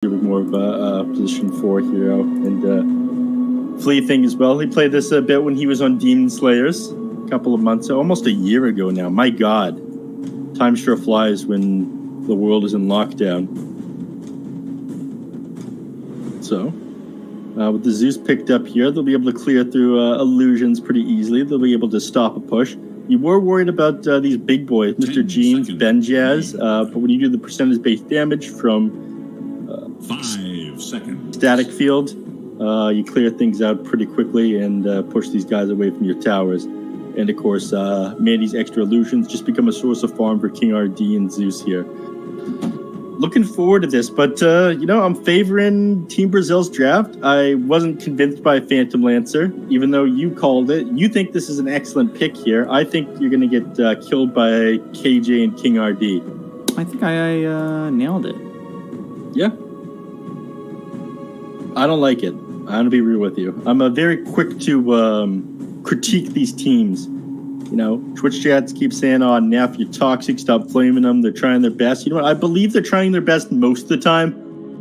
more of a position 4 hero. And Flea thing as well. He played this a bit when he was on Demon Slayers a couple of months, almost a year ago now. My God. Time sure flies when the world is in lockdown. So, with the Zeus picked up here, they'll be able to clear through illusions pretty easily. They'll be able to stop a push. You were worried about these big boys, Mr. Jeans, Ben Jazz, but when you do the percentage-based damage from 5 seconds static field, you clear things out pretty quickly and push these guys away from your towers. And of course, Mandy's extra illusions just become a source of farm for King RD and Zeus here. Looking forward to this, but I'm favoring Team Brazil's draft. I wasn't convinced by Phantom Lancer, even though you called it. You think this is an excellent pick here. I think you're going to get killed by KJ and King RD. I think I nailed it. Yeah. I don't like it. I'm going to be real with you. I'm very quick to critique these teams. Twitch chats keep saying, "Oh, Neff, you're toxic. Stop blaming them. They're trying their best." You know what? I believe they're trying their best most of the time.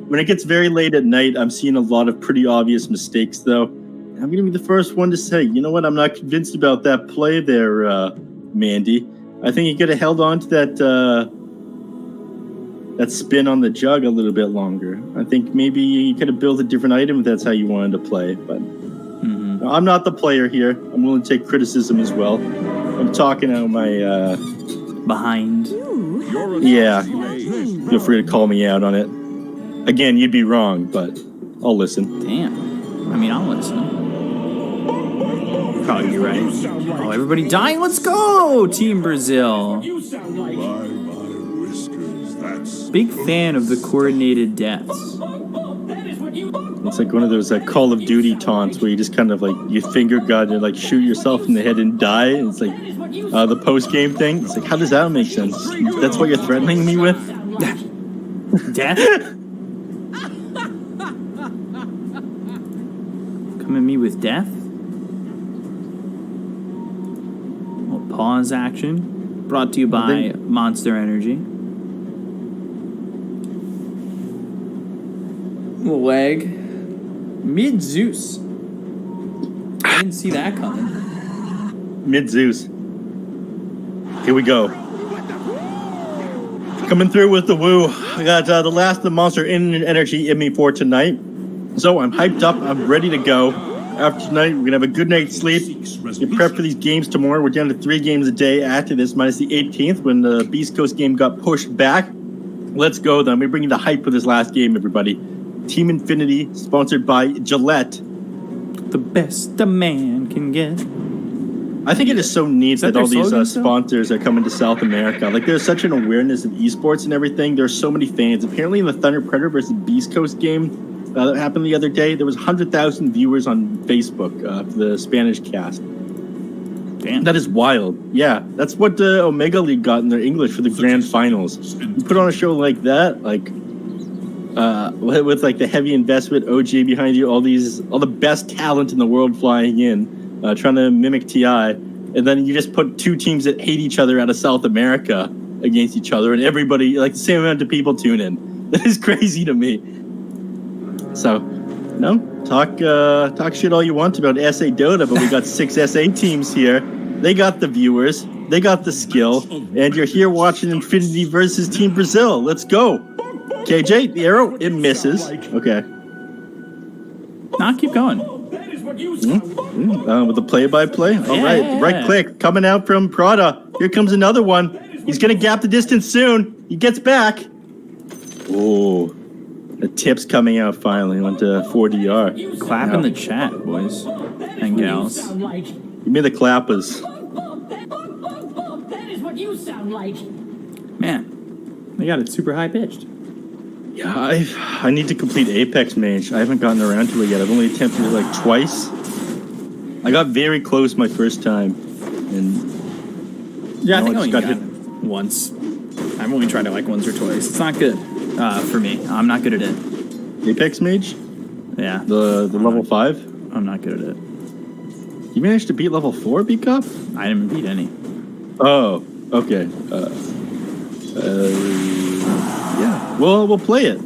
When it gets very late at night, I'm seeing a lot of pretty obvious mistakes, though. And I'm going to be the first one to say, you know what? I'm not convinced about that play there, Mandy. I think you could have held on to that spin on the jug a little bit longer. I think maybe you could have built a different item if that's how you wanted to play, but... I'm not the player here. I'm willing to take criticism as well. I'm talking out my behind. Yeah, feel free to call me out on it. Again, you'd be wrong, but I'll listen. Damn. I mean, I'll listen. Probably be right. Oh, everybody dying. Let's go, Team Brazil. Big fan of the coordinated deaths. It's like one of those Call of Duty taunts where you just kind of you finger gun and shoot yourself in the head and die. And it's the post-game thing. It's how does that make sense? That's what you're threatening me with? Death? Come at me with death? Well, pause action. Brought to you by Monster Energy. Leg. Mid Zeus. I didn't see that coming. Mid Zeus. Here we go. Coming through with the woo. I got the last of the Monster Energy in me for tonight. So I'm hyped up. I'm ready to go. After tonight, we're going to have a good night's sleep. Get prepped for these games tomorrow. We're down to 3 games a day after this, minus the 18th when the Beast Coast game got pushed back. Let's go, then. We're bringing the hype for this last game, everybody. Team Infinity, sponsored by Gillette. The best a man can get. I think it is so neat that all these sponsors are coming to South America. There's such an awareness of esports and everything. There's so many fans. Apparently in the Thunder Predator versus Beast Coast game that happened the other day, there was 100,000 viewers on Facebook for the Spanish cast. Damn. That is wild. Yeah, that's what the Omega League got in their English for the grand finals. You put on a show like that, with the heavy investment, OG behind you, all the best talent in the world flying in, trying to mimic TI, and then you just put 2 teams that hate each other out of South America against each other, and everybody, the same amount of people tune in. That is crazy to me. So, talk shit all you want about SA Dota, but we got 6 SA teams here. They got the viewers, they got the skill, and you're here watching Infinity versus Team Brazil. Let's go. KJ, the arrow, it misses. Okay. Nah, keep going. With the play-by-play? All right, right click. Coming out from Prada. Here comes another one. He's going to gap the distance soon. He gets back. Oh, the tip's coming out finally. Went to 4DR. Clap in the chat, boys and gals. Give me the clappers. That is what you sound like. Man, they got it super high-pitched. Yeah, I need to complete Apex Mage. I haven't gotten around to it yet. I've only attempted it twice. I got very close my first time, and yeah, I think I only got it once. I've only tried it once or twice. It's not good for me. I'm not good at it. Apex Mage? Yeah. The level 5? I'm not good at it. You managed to beat level 4, B-Cup? I didn't beat any. Oh, okay. Yeah, we'll play it.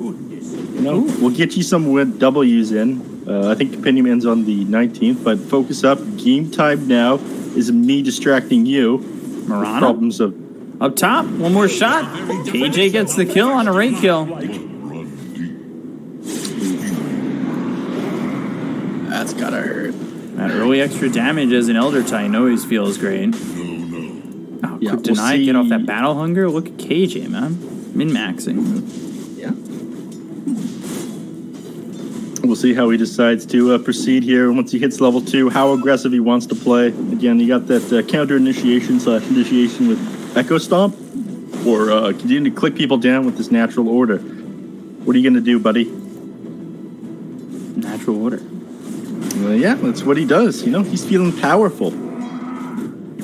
You know, we'll get you some W's in. I think Compendium ends on the 19th, but focus up. Game time now is me distracting you. Marana? Problems of... Up top, one more shot. KJ gets the kill on a raid kill. That's gotta hurt. That early extra damage as an Elder Titan always feels great. Oh, Yeah, quick we'll deny, see. get off that battle hunger. Look at KJ, man. Min-maxing. Yeah. We'll see how he decides to proceed here once he hits level 2, how aggressive he wants to play. Again, you got that counter initiation with Echo Stomp, or continue to click people down with this natural order. What are you going to do, buddy? Natural order. Yeah, that's what he does. You know, he's feeling powerful.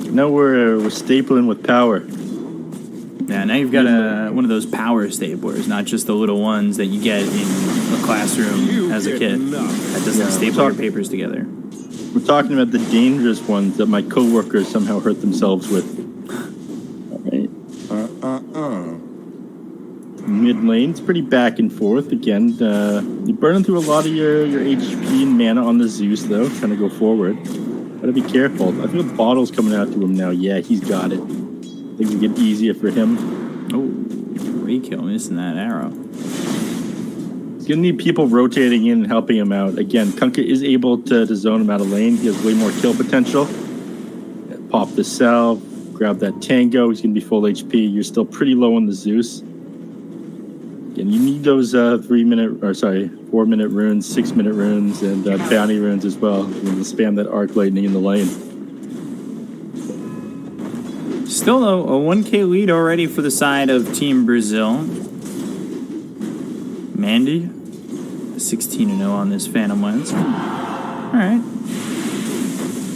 Now we're stapling with power. Yeah, now you've got one of those power staplers, not just the little ones that you get in a classroom as a kid. That doesn't staple your papers together. We're talking about the dangerous ones that my coworkers somehow hurt themselves with. All right. Mid lane's pretty back and forth. Again, you're burning through a lot of your HP and mana on the Zeus, though, trying to go forward. Gotta be careful. I feel the bottle's coming out to him now. Yeah, he's got it. Things will get easier for him. Oh, re-kill, missing that arrow. He's gonna need people rotating in and helping him out. Again, Kunkka is able to zone him out of lane. He has way more kill potential. Pop the cell, grab that tango. He's gonna be full HP. You're still pretty low on the Zeus. Again, you need those 4-minute runes, 6-minute runes, and bounty runes as well. You can spam that arc lightning in the lane. Still, though, a 1K lead already for the side of Team Brazil. Mandy, 16-0 on this Phantom Lens. All right.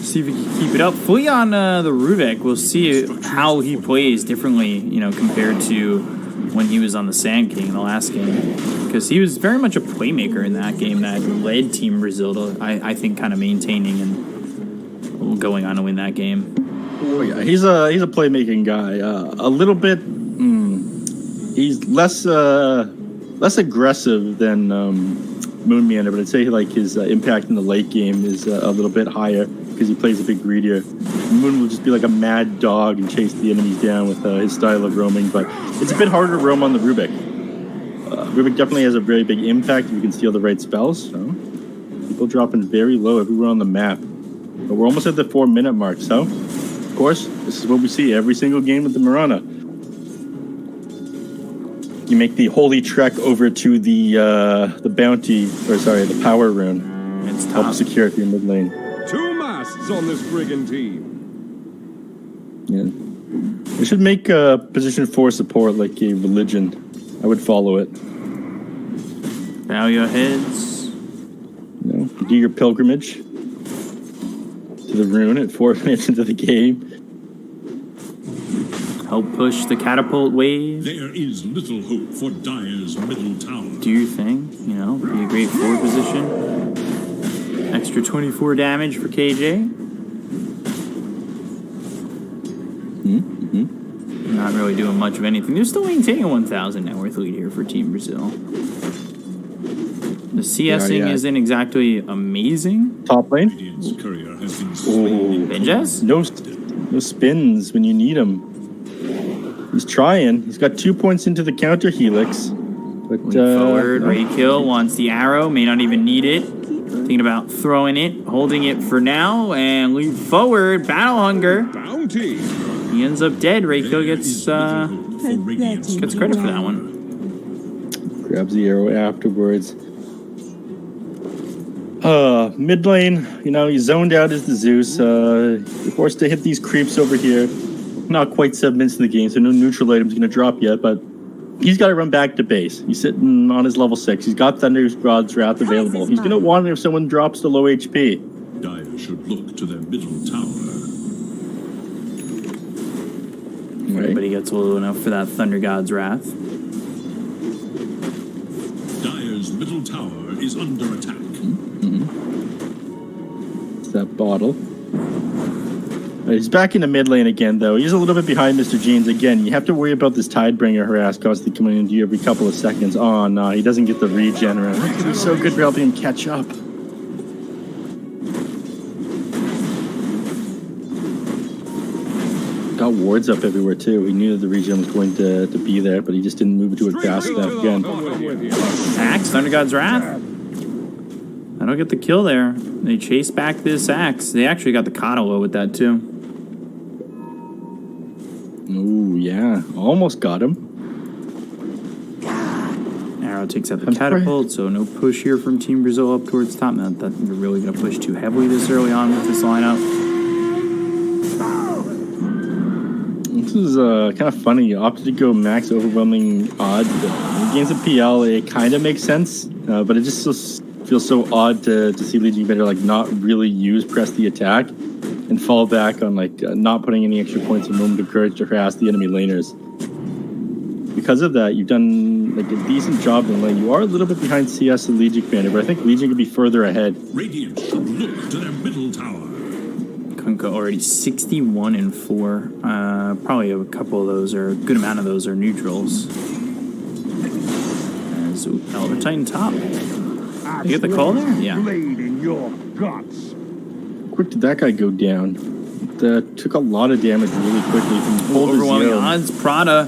See if he can keep it up. Fully on the Rubik, we'll see how he plays differently, compared to when he was on the Sand King in the last game. Because he was very much a playmaker in that game that led Team Brazil to, I think, kind of maintaining and going on to win that game. Oh yeah, he's a playmaking guy. A little bit. He's less aggressive than Moonmeander, but I'd say like his impact in the late game is a little bit higher because he plays a bit greedier. Moon will just be like a mad dog and chase the enemies down with his style of roaming, but it's a bit harder to roam on the Rubik. Rubik definitely has a very big impact if you can steal the right spells. So people dropping very low everywhere on the map, but we're almost at the 4-minute mark. So. Of course, this is what we see every single game with the Marana. You make the holy trek over to the power rune. It's tough. Help secure it in mid lane. 2 masts on this brigantine. Yeah, they should make position 4 support like a religion. I would follow it. Bow your heads. Do your pilgrimage to the rune at 4 minutes into the game. Help push the catapult wave. There is little hope for Dire's middle tower. Do your thing, be a great forward position. Extra 24 damage for KJ. Not really doing much of anything. They're still maintaining a 1,000 net worth lead here for Team Brazil. The CSing isn't exactly amazing. Top lane. Radiant's courier has been slain. Benjas? No spins when you need them. He's trying. He's got 2 points into the counter helix. But forward, raid kill, wants the arrow, may not even need it. Thinking about throwing it, holding it for now, and leap forward, battle hunger. Bounty. He ends up dead. Raid kill gets credit for that one. Grabs the arrow afterwards. Mid lane, he's zoned out as the Zeus. You're forced to hit these creeps over here. Not quite 7 minutes in the game, so no neutral item's going to drop yet, but he's got to run back to base. He's sitting on his level 6. He's got Thundergod's Wrath available. He's going to want it if someone drops to low HP. Dire should look to their middle tower. Everybody gets low enough for that Thunder God's Wrath. Dire's middle tower is under attack. It's that bottle. He's back in the mid lane again, though. He's a little bit behind Mr. Jeans. Again, you have to worry about this Tidebringer harass constantly coming into you every couple of seconds. Oh, no, he doesn't get the regen. He's so good for helping him catch up. Got wards up everywhere, too. He knew that the regen was going to be there, but he just didn't move to it fast enough. Again. Axe, Thunder God's Wrath. I don't get the kill there. They chase back this Axe. They actually got the Katalo with that, too. Ooh, yeah. Almost got him. Arrow takes out the catapult, so no push here from Team Brazil up towards top. Not that they're really going to push too heavily this early on with this lineup. This is kind of funny. You opted to go max overwhelming odds. Against a PL, it kind of makes sense, but it just feels so odd to see Legion Commander like not really use press the attack and fall back on like not putting any extra points of moment of courage to harass the enemy laners. Because of that, you've done like a decent job in lane. You are a little bit behind CS and Legion Commander, but I think Legion could be further ahead. Radiant should look to their middle tower. Kunkka already 61 and 4. Probably a couple of those, or a good amount of those, are neutrals. As Elder Titan top. You get the call there? Yeah. Quick did that guy go down. That took a lot of damage really quickly from Overwhelming odds. Prada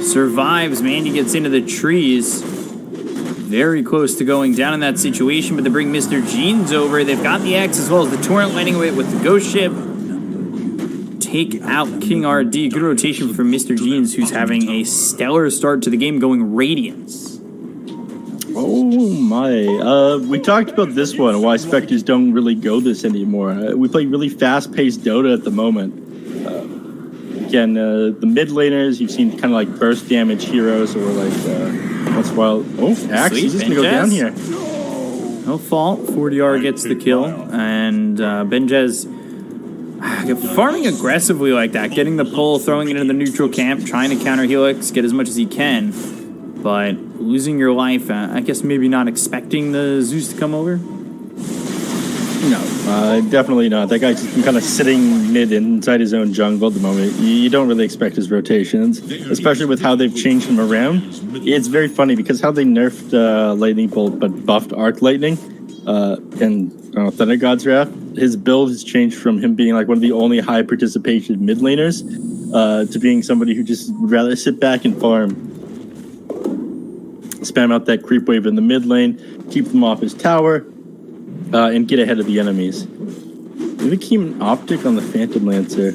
survives. Mandy gets into the trees. Very close to going down in that situation, but they bring Mr. Jeans over. They've got the X as well as the Torrent landing away with the Ghost Ship. Take out King RD. Good rotation from Mr. Jeans, who's having a stellar start to the game, going Radiance. Oh my. We talked about this one, why Spectres don't really go this anymore. We play really fast-paced Dota at the moment. Again, the mid laners, you've seen kind of like burst damage heroes or like once in a while. Oh, Axe, he's just going to go down here. No fault. 40R gets the kill. And Benjez farming aggressively like that, getting the pull, throwing it into the neutral camp, trying to counter Helix, get as much as he can. But losing your life, I guess maybe not expecting the Zeus to come over? No, definitely not. That guy's just kind of sitting mid inside his own jungle at the moment. You don't really expect his rotations, especially with how they've changed him around. It's very funny because how they nerfed Lightning Bolt but buffed Arc Lightning and Thunder God's Wrath, his build has changed from him being like one of the only high participation mid laners to being somebody who just would rather sit back and farm. Spam out that creep wave in the mid lane, keep them off his tower, and get ahead of the enemies. They keep an optic on the Phantom Lancer.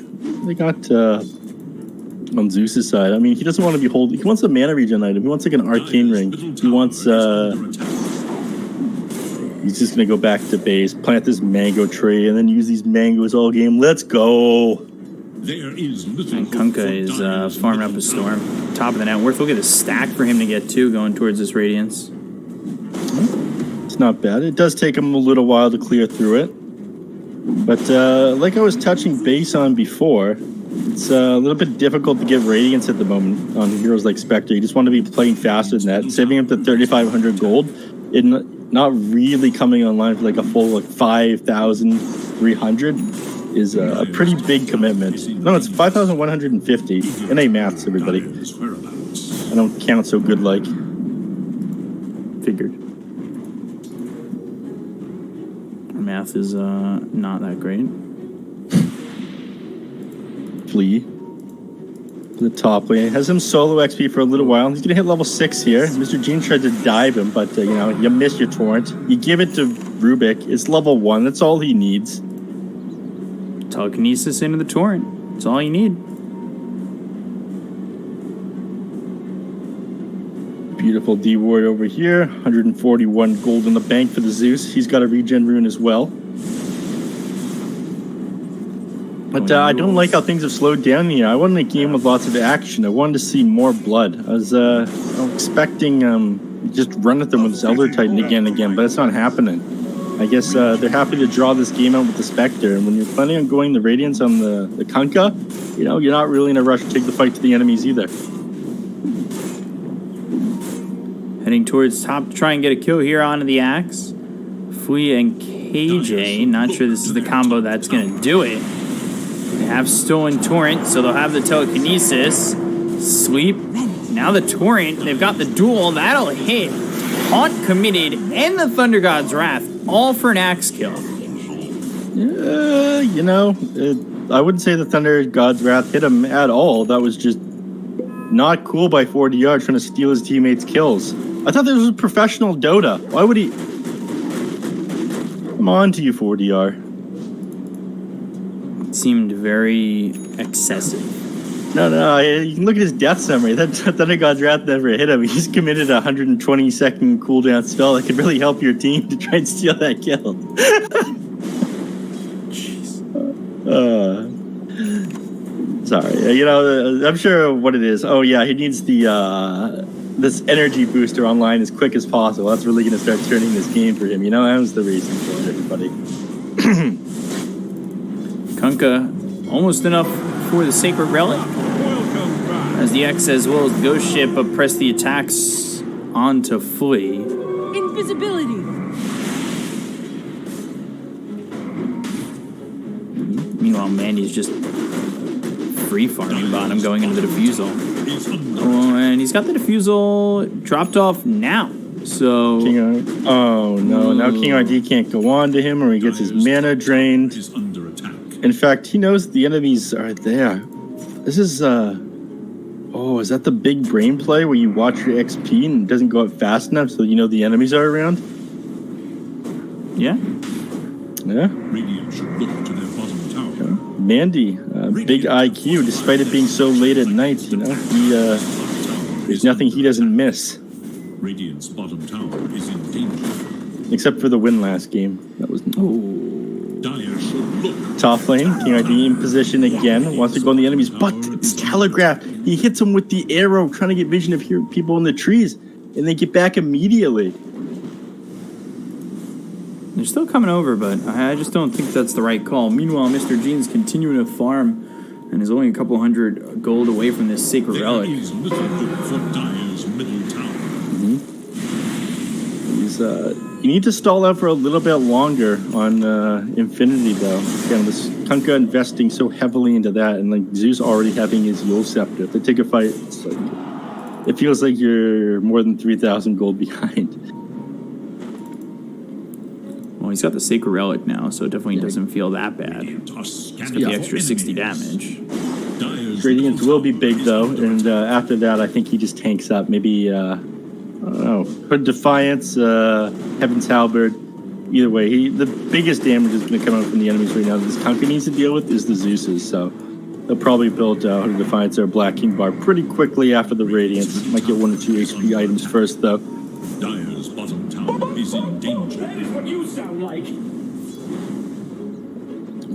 They got on Zeus's side. I mean, he doesn't want to be holding. He wants a mana regen item. He wants like an arcane ring. He wants. He's just gonna go back to base, plant this mango tree, and then use these mangoes all game. Let's go. And Kunkka is farming up a storm. Top of the net worth. Look at the stack for him to get to going towards this Radiance. It's not bad. It does take him a little while to clear through it. But like I was touching base on before, it's a little bit difficult to get Radiance at the moment on heroes like Spectre. You just want to be playing faster than that. Saving up to 3,500 gold, not really coming online for like a full like 5,300 is a pretty big commitment. No, it's 5,150. NA maths, everybody. I don't count so good like. Figured. Math is not that great. Flea. The top lane. Has him solo XP for a little while. He's going to hit level 6 here. Mr. Jean tried to dive him, but you know, you missed your torrent. You give it to Rubik. It's level 1. That's all he needs. Telekinesis into the torrent. That's all you need. Beautiful D ward over here. 141 gold in the bank for the Zeus. He's got a regen rune as well. But I don't like how things have slowed down here. I wanted a game with lots of action. I wanted to see more blood. I was expecting just run at them with this Elder Titan again, but it's not happening. I guess they're happy to draw this game out with the Spectre. And when you're planning on going the Radiance on the Kunkka, you know, you're not really in a rush to take the fight to the enemies either. Heading towards top to try and get a kill here onto the Axe. Flea and KJ. Not sure this is the combo that's going to do it. They have stolen Torrent, so they'll have the telekinesis. Sweep. Now the Torrent. They've got the duel. That'll hit. Haunt committed and the Thunder God's Wrath, all for an axe kill. You know, I wouldn't say the Thunder God's Wrath hit him at all. That was just not cool by 4DR trying to steal his teammates' kills. I thought this was professional Dota. Why would he... Come on to you, 4DR. It seemed very excessive. No, you can look at his death summary. That Thunder God's Wrath never hit him. He just committed a 120-second cooldown spell that could really help your team to try and steal that kill. Jeez. Sorry. You know, I'm sure what it is. Oh, yeah, he needs the this energy booster online as quick as possible. That's really going to start turning this game for him. You know, that was the reason for it, everybody. Kunkka, almost enough for the Sacred Relic. As the X as well as the Ghost Ship press the attacks onto Flea. Invisibility. Meanwhile, Mandy's just free farming bottom, going into the defusal. Oh, and he's got the defusal dropped off now. So Oh no! Now King RD can't go on to him, or he gets his mana drained. Is under attack. In fact, he knows the enemies are there. This is oh, is that the big brain play where you watch your XP and it doesn't go up fast enough so you know the enemies are around? yeah. Yeah. Radiant should look to their bottom tower. Mandy, big IQ, despite it being so late at night, you know, there's nothing he doesn't miss. Radiant's bottom tower is in danger. Except for the win last game. That was Dire should look. top lane. King RD in position again. Wants to go on the enemies, but it's telegraphed. He hits him with the arrow, trying to get vision of people in the trees, and they get back immediately. They're still coming over, but I just don't think that's the right call. Meanwhile, Mr. Gene's continuing to farm and is only a couple hundred gold away from this Sacred There Relic. is little hope for Dire's middle tower. He's you need to stall out for a little bit longer on Infinity, though. Again, this Kunkka investing so heavily into that, and like Zeus already having his Yule Scepter. If they take a fight, it's like, it feels like you're more than 3,000 gold behind. Well, he's got the Sacred Relic now, so it definitely doesn't feel that bad. Radiant are He's scanning got the for extra 60 enemies. damage. Dire's Radiant middle will be tower big, is though, under and attack. after that, I think he just tanks up. Maybe, I don't know, Hood Defiance, Heaven's Halberd. Either way, the biggest damage is going to come out from the enemies right now that this Kunkka needs to deal with is the Zeuses, so they'll probably build Hood of Defiance or Black King Bar pretty quickly after the Radiance. Might get 1 or 2 HP items first, though. Dire's bottom tower is in danger. What you sound like?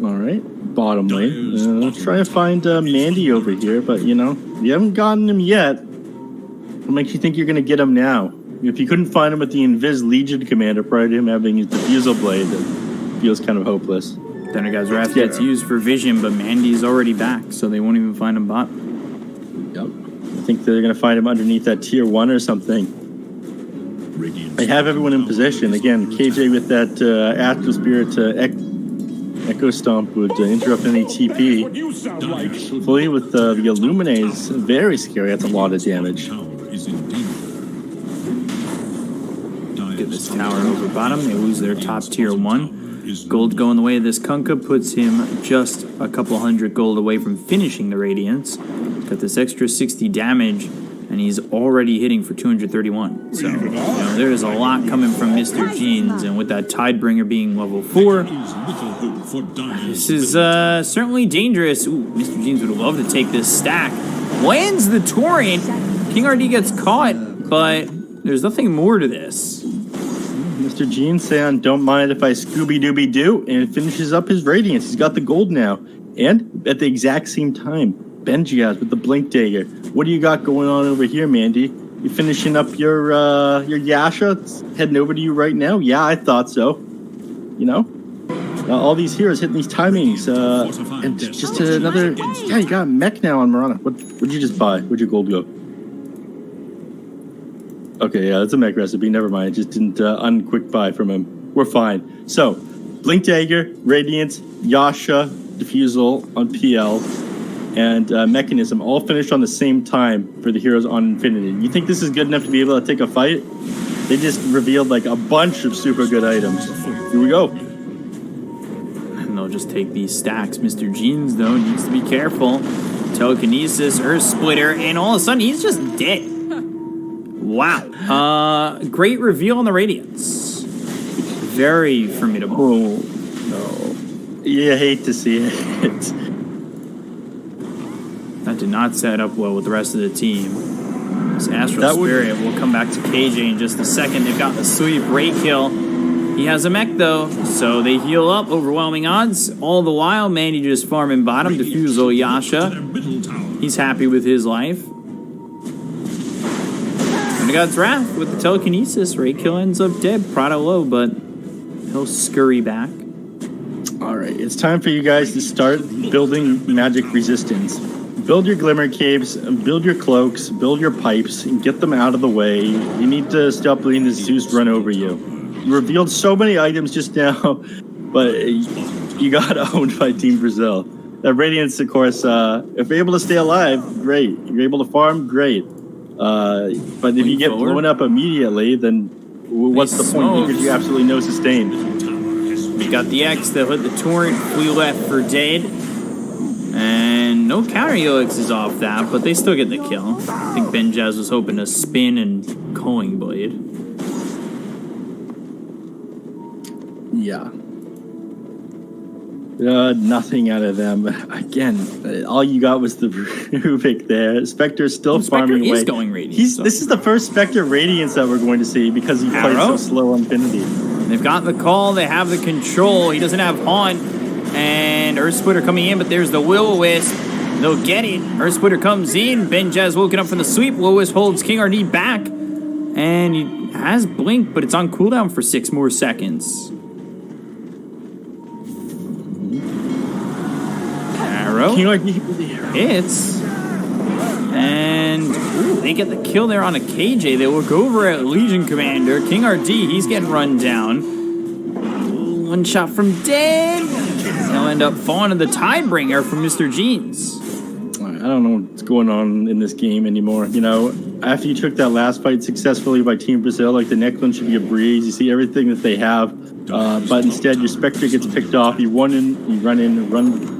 All right, bottom lane. Let's try to find Mandy over here, but you know, you haven't gotten him yet. What makes you think you're going to get him now? If you couldn't find him with the Invis Legion commander prior to him having his Diffusal Blade, it feels kind of hopeless. Thunder God's Wrath gets used for vision, but Mandy's already back, so they won't even find him bot. Yep. I think they're going to find him underneath that tier 1 or something. Radiant's I have everyone in bottom tower position. is Again, under KJ attack. with that Astral Spirit Echo Stomp would interrupt any TP. What you sound like? Dire should Fully look with to the their Illuminae bottom is tower. very scary. That's a lot of damage. Tower is in danger. Get this tower over bottom. They lose their top tier 1. Gold going the way of this Kunkka puts him just a couple hundred gold away from finishing the Radiance. Got this extra 60 damage, and he's already hitting for 231. So, you know, there's a lot coming from Mr. Jeans, and with that Tidebringer being level 4, There is little hope for Dire's this is middle certainly dangerous. Ooh, Mr. Jeans would love to take this stack. Lands the Torrent. King RD gets caught, but there's nothing more to this. Mr. Gene saying, don't mind if I Scooby-Dooby-Doo, and finishes up his Radiance. He's got the gold now. And at the exact same time, Benji has with the Blink Dagger. What do you got going on over here, Mandy? You finishing up your Yasha? It's heading over to you right now? Yeah, I thought so. You know? All these heroes hitting these timings. And just another... Yeah, you got mech now on Mirana. What'd you just buy? Where'd your gold go? Okay, yeah, that's a mech recipe. Never mind. Just didn't unquick buy from him. We're fine. So, Blink Dagger, Radiance, Yasha, Diffusal on PL, and Mechanism all finished on the same time for the heroes on Infinity. You think this is good enough to be able to take a fight? They just revealed like a bunch of super good items. Here we go. And they'll just take these stacks. Mr. Jeans, though, needs to be careful. Telekinesis, Earth Splitter, and all of a sudden he's just dead. Wow. Great reveal on the Radiance. Very formidable. Oh, no. You hate to see it. That did not set up well with the rest of the team. This Astral Spirit will come back to KJ in just a second. They've got the sweep, Ray kill. He has a mech, though, so they heal up. Overwhelming odds. All the while, Mandy just farming bottom. Diffusal Yasha. He's happy with his life. And God's Wrath with the telekinesis. Ray kill ends up dead. Prado low, but he'll scurry back. All right, it's time for you guys to start building magic resistance. Build your glimmer caves, build your cloaks, build your pipes, and get them out of the way. You need to stop letting the Zeus run over you. You revealed so many items just now, but you got owned by Team Brazil. That Radiance, of course, if you're able to stay alive, great. You're able to farm, great. But if you get blown up immediately, then what's the point? Because you absolutely no sustain. We got the X that hit the torrent. We left for dead. And no counter Helix is off that, but they still get the kill. I think Benjaz was hoping to spin and Culling Blade. Yeah. Nothing out of them. Again, all you got was the Rubik there. Spectre's still farming away. Spectre is going Radiance. This is the first Spectre Radiance that we're going to see because he played so slow on Infinity. They've got the call. They have the control. He doesn't have Haunt. And Earth Splitter coming in, but there's the Will-O-Wisp. They'll get it. Earth Splitter comes in. Benjaz woken up from the sweep. Will-O-Wisp holds King RD back. And he has Blink, but it's on cooldown for 6 more seconds. Arrow hits. And ooh, they get the kill there on a KJ. They look over at Legion Commander. King RD, he's getting run down. One shot from dead. He'll end up falling to the Tidebringer from Mr. Jeans. I don't know what's going on in this game anymore. You know, after you took that last fight successfully by Team Brazil, like the next one should be a breeze. You see everything that they have, but instead your Spectre gets picked off. You run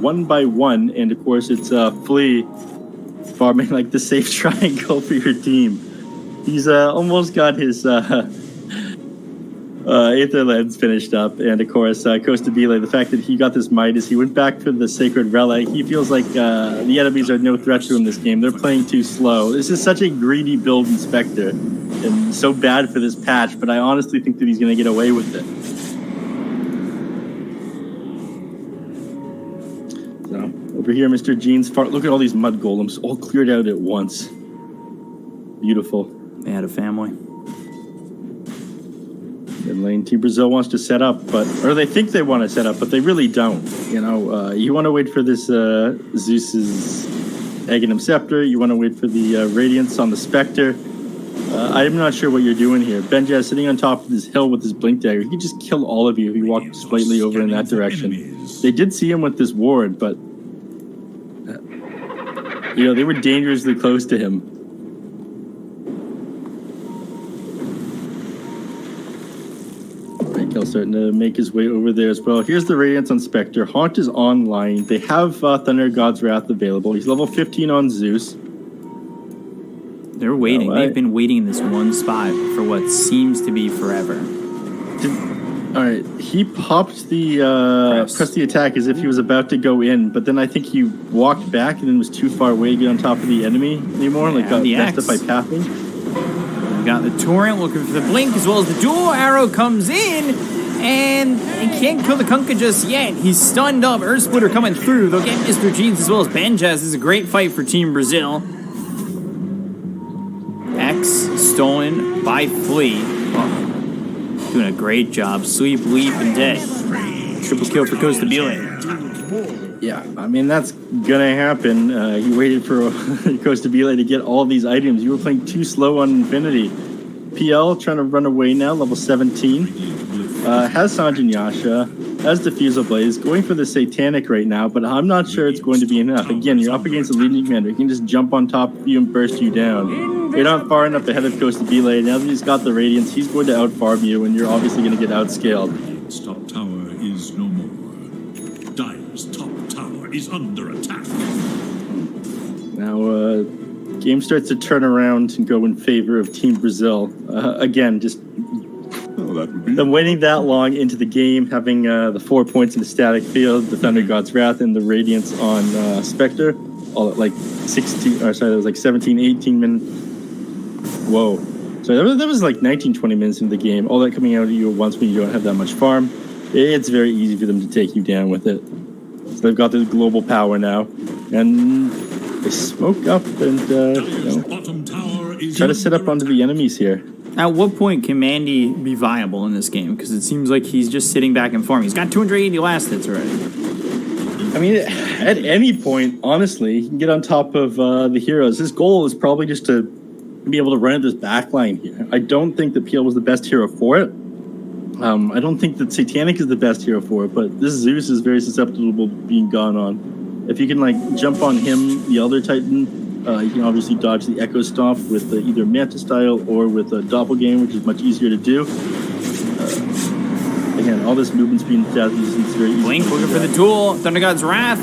one by one, and of course it's Flea farming like the safe triangle for your team. He's almost got his Aether Lens finished up, and of course Costa Bile, the fact that he got this Midas, he went back for the Sacred Relic. He feels like the enemies are no threat to him this game. They're playing too slow. This is such a greedy build in Spectre, and so bad for this patch, but I honestly think that he's going to get away with it. So, over here, Mr. Jeans, look at all these mud golems, all cleared out at once. Beautiful. They had a family. Mid lane, Team Brazil wants to set up, or they think they want to set up, but they really don't. You know, you want to wait for this Zeus's Aghanim Scepter. You want to wait for the Radiance on the Spectre. I'm not sure what you're doing here. Benjaz sitting on top of this hill with his Blink Dagger. He could just kill all of you if he walked slightly over in that direction. They did see him with this ward, but you know, they were dangerously close to him. He's starting to make his way over there as well. Here's the Radiance on Spectre. Haunt is online. They have Thunder God's Wrath available. He's level 15 on Zeus. They're waiting. They've been waiting in this one spot for what seems to be forever. All right. He popped the press the attack as if he was about to go in, but then I think he walked back and then was too far away to get on top of the enemy anymore. Like got messed up by pathing. Got the Torrent looking for the Blink as well as the dual arrow comes in, and he can't kill the Kunkka just yet. He's stunned up. Earth Splitter coming through. They'll get Mr. Jeans as well as Benjaz. This is a great fight for Team Brazil. X stolen by Flea. Oh, doing a great job. Sweep, leap, and dead. Triple kill for Costa Bile. Yeah, I mean, that's gonna happen. You waited for Costa Bile to get all these items. You were playing too slow on Infinity. PL trying to run away now, level 17. Has Sanjin Yasha. has Diffusal Blaze, going for the Satanic right now, but I'm not sure it's going to be enough. Again, you're up against a leading commander. He can just jump on top of you and burst you down. You're not far enough ahead of Coast of Belay. Now that he's got the Radiance, he's going to outfarm you, and you're obviously going to get outscaled. Its top tower is no more. Dire's top tower is under attack. Now, game starts to turn around and go in favor of Team Brazil. Again, just them waiting that long into the game, having the 4 points in the static field, the Thunder God's Wrath, and the Radiance on Spectre, all at like 16, or sorry, that was like 17, 18 minutes. Whoa. So that was like 19, 20 minutes into the game. All that coming out of you at once when you don't have that much farm. It's very easy for them to take you down with it. So they've got this global power now. And they smoke up and Bottom tower is try to set up onto the enemies here. At what point can Mandy be viable in this game? Because it seems like he's just sitting back and farming. He's got 280 last hits already. I mean, at any point, honestly, he can get on top of the heroes. His goal is probably just to be able to run at this backline here. I don't think that PL was the best hero for it. I don't think that Satanic is the best hero for it, but this Zeus is very susceptible to being gone on. If you can, like, jump on him, the Elder Titan, you can obviously dodge the Echo Stomp with either Manta Style or with a Doppelganger, which is much easier to do. Again, all this movement speed and stat resistance is very easy. Blink looking for the duel. Thunder God's Wrath.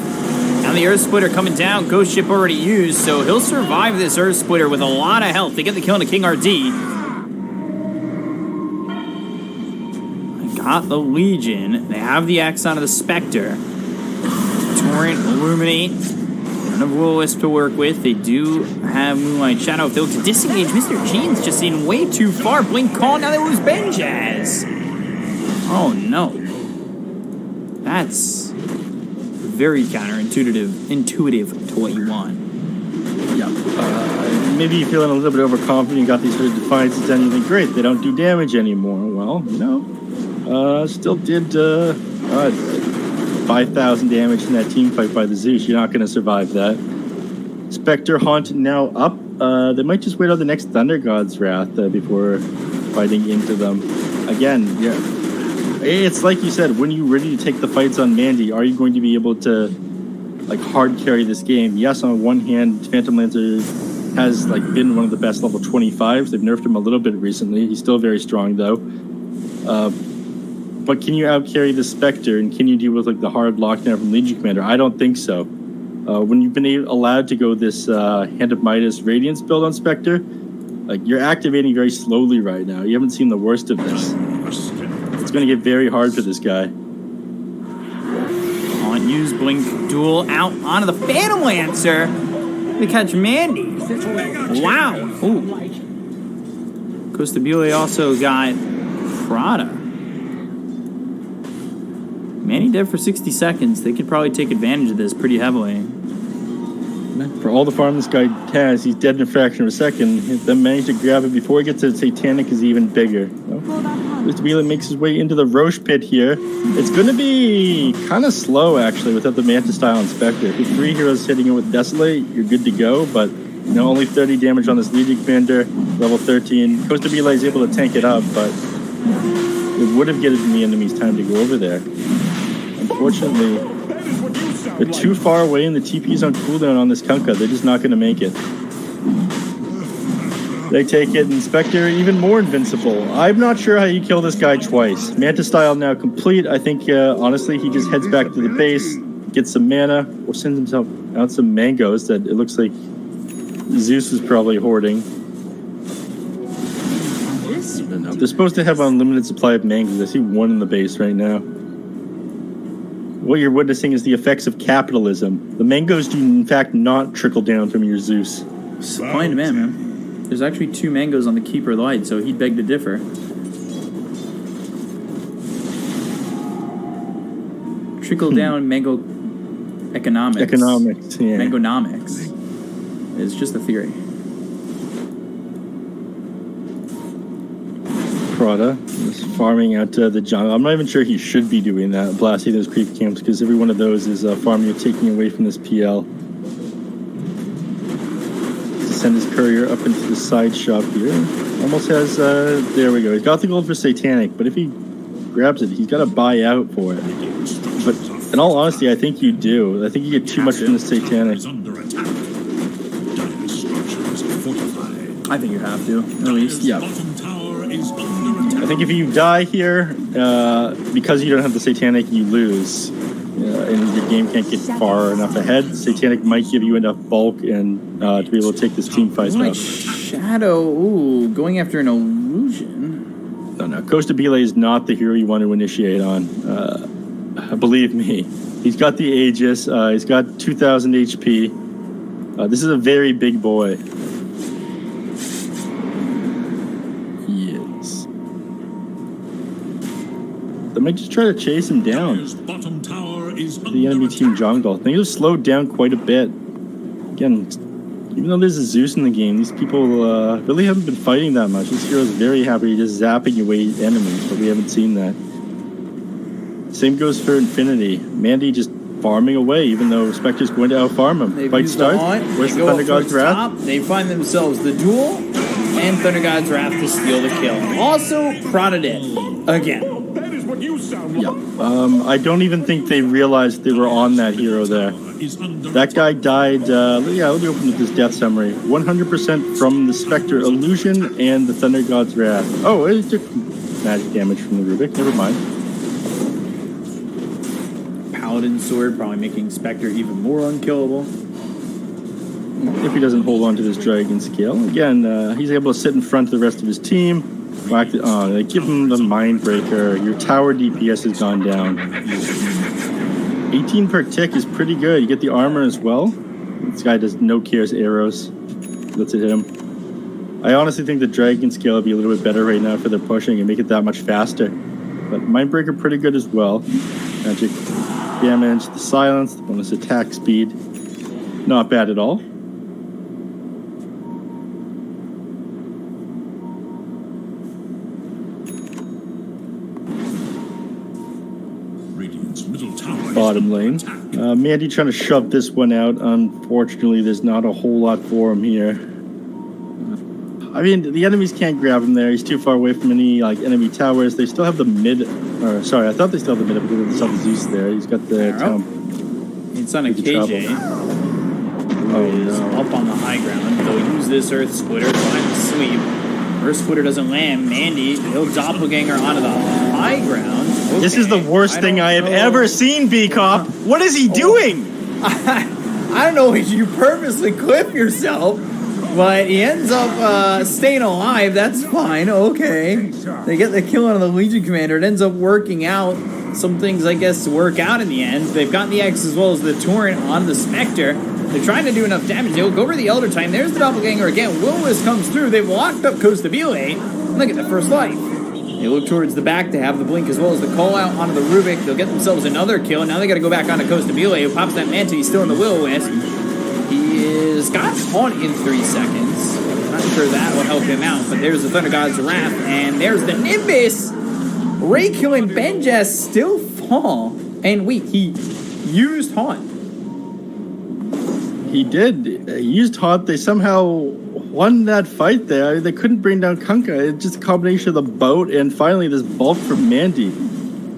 Now the Earth Splitter coming down. Ghost Ship already used, so he'll survive this Earth Splitter with a lot of health. They get the kill on the King RD. They got the Legion. They have the X onto the Spectre. Torrent, Illuminate. None of Will-O-Wisp to work with. They do have Moonlight Shadow. If they look to disengage, Mr. Jean's just in way too far. Blink call. Now they lose Benjaz. Oh, no. That's very intuitive to what you want. Yeah. Maybe you're feeling a little bit overconfident. You got these sort of defiances done. You think, great, they don't do damage anymore. Well, still did 5,000 damage in that team fight by the Zeus. You're not going to survive that. Spectre Haunt now up. They might just wait on the next Thunder God's Wrath before fighting into them. Again, yeah. It's like you said, when you're ready to take the fights on Mandy, are you going to be able to like hard carry this game? Yes, on one hand, Phantom Lancer has like been one of the best level 25s. They've nerfed him a little bit recently. He's still very strong though. But can you outcarry the Spectre, and can you deal with like the hard lockdown from Legion Commander? I don't think so. When you've been allowed to go this Hand of Midas Radiance build on Spectre, like you're activating very slowly right now. You haven't seen the worst of this. It's going to get very hard for this guy. On use Blink duel out onto the Phantom Lancer to catch Mandy. Wow. Ooh. Costabile also got Prada. Manny dead for 60 seconds. They could probably take advantage of this pretty heavily. For all the farm this guy has, he's dead in a fraction of a second. Them managed to grab it before he gets to Satanic is even bigger. Costabile makes his way into the Roche pit here. It's going to be kind of slow, actually, without the Manta Style and Spectre. If 3 heroes hitting it with Desolate, you're good to go, but only 30 damage on this Legion Commander, level 13. Costabile is able to tank it up, but it would have given the enemies time to go over there. Unfortunately, they're too far away and the TP's on cooldown on this Kunkka. They're just not going to make it. They take it, and Spectre even more invincible. I'm not sure how you kill this guy twice. Manta Style now complete. I think, honestly, he just heads back to the base, gets some mana, or sends himself out some mangoes that it looks like Zeus is probably hoarding. They're supposed to have an unlimited supply of mangoes. I see one in the base right now. What you're witnessing is the effects of capitalism. The mangoes do, in fact, not trickle down from your Zeus. Supply and demand, man. There's actually 2 mangoes on the Keeper of the Light, so he'd beg to differ. Trickle down mango economics. Economics, yeah. Mangonomics. It's just a theory. Prada is farming out the jungle. I'm not even sure he should be doing that, blasting those creep camps, because every one of those is a farm you're taking away from this PL. Send his courier up into the side shop here. Almost has, there we go. He's got the gold for Satanic, but if he grabs it, he's got to buy out for it. But in all honesty, I think you do. I think you get too much from the Satanic. Is under attack. Dire's structures fortified. I think you have to, at least. Yeah. Bottom tower is under attack. I think if you die here, because you don't have the Satanic, you lose. And your game can't get far enough ahead. Satanic might give you enough bulk and to be able to take this team fight Like up. Shadow, ooh, going after an illusion. No, Costa Bile is not the hero you want to initiate on. Believe me. He's got the Aegis. He's got 2,000 HP. This is a very big boy. He is. They might just try to chase him down. Dire's bottom tower is The under enemy team attack. jungle. Things have slowed down quite a bit. Again, even though there's a Zeus in the game, these people really haven't been fighting that much. This hero's very happy just zapping away enemies, but we haven't seen that. Same goes for Infinity. Mandy just farming away, even though Spectre's going to out-farm him. They've Fight used the starts. haunt, Where's they the go Thunder up God's towards Wrath? top, they find themselves the duel, and Thunder God's Wrath to steal the kill. Also, prodded it again. That is what you sound like. Yeah. I don't even think they realized they were on that hero there. Is under That guy died, let me open up this death summary. 100% from the Spectre Illusion and the Thunder God's Wrath. Oh, it took magic damage from the Rubik. Never mind. Paladin Sword probably making Spectre even more unkillable. If he doesn't hold on to this Dragon Scale. Again, he's able to sit in front of the rest of his team. Whack the, they give him the Mind Breaker. Your tower DPS has gone down. 18 per tick is pretty good. You get the armor as well. This guy does no cares arrows. Let's hit him. I honestly think the Dragon Scale would be a little bit better right now for their pushing and make it that much faster. But Mindbreaker pretty good as well. Magic damage, the silence, the bonus attack speed. Not bad at all. Radiant's middle tower is Bottom under lane. attack. Mandy trying to shove this one out. Unfortunately, there's not a whole lot for him here. I mean, the enemies can't grab him there. He's too far away from any enemy towers. They still have the mid. Or sorry, I thought they still have the mid because they still have Zeus there. He's got the Arrow? town. It's on a Big trouble. KJ. Oh Is no! up on the high ground. They'll use this Earth Splitter, find the sweep. Earth Splitter doesn't land. Mandy, he'll doppelganger onto the high ground. This is the worst thing I have ever seen, B-Cop. What is he doing? I don't know if you purposely clip yourself, but he ends up staying alive. That's fine. Okay. They get the kill on the Legion Commander. It ends up working out. Some things, I guess, work out in the end. They've got the X as well as the Torrent on the Spectre. They're trying to do enough damage. They'll go over the Elder Time. There's the Doppelganger again. Willis comes through. They've locked up Costa Bile. Look at the first life. They look towards the back to have the blink as well as the call out onto the Rubik. They'll get themselves another kill. Now they got to go back onto Costa Bile, who pops that Manta. He's still in the Will-O-Wisp. He is got Haunt in 3 seconds. Not sure that will help him out, but there's the Thunder God's Wrath, and there's the Nimbus. Raykill and Benjes still fall. And wait, he used Haunt. He did. He used Haunt. They somehow won that fight there. They couldn't bring down Kunkka. It's just a combination of the boat and finally this bulk from Mandy.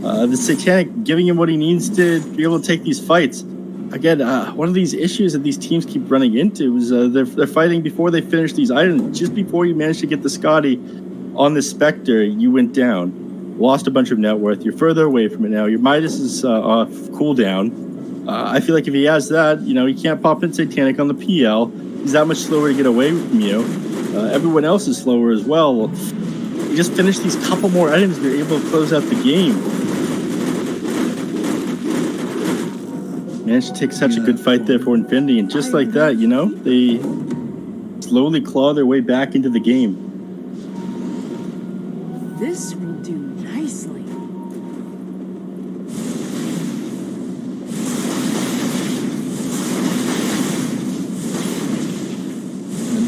The Satanic giving him what he needs to be able to take these fights. Again, one of these issues that these teams keep running into is they're fighting before they finish these items. Just before you manage to get the Scotty on the Spectre, you went down. Lost a bunch of net worth. You're further away from it now. Your Midas is off cooldown. I feel like if he has that, he can't pop in Satanic on the PL. He's that much slower to get away from you. Everyone else is slower as well. You just finish these couple more items, you're able to close out the game. Managed to take such a good fight there for Infinity, and just like that, they slowly claw their way back into the game. This will do nicely.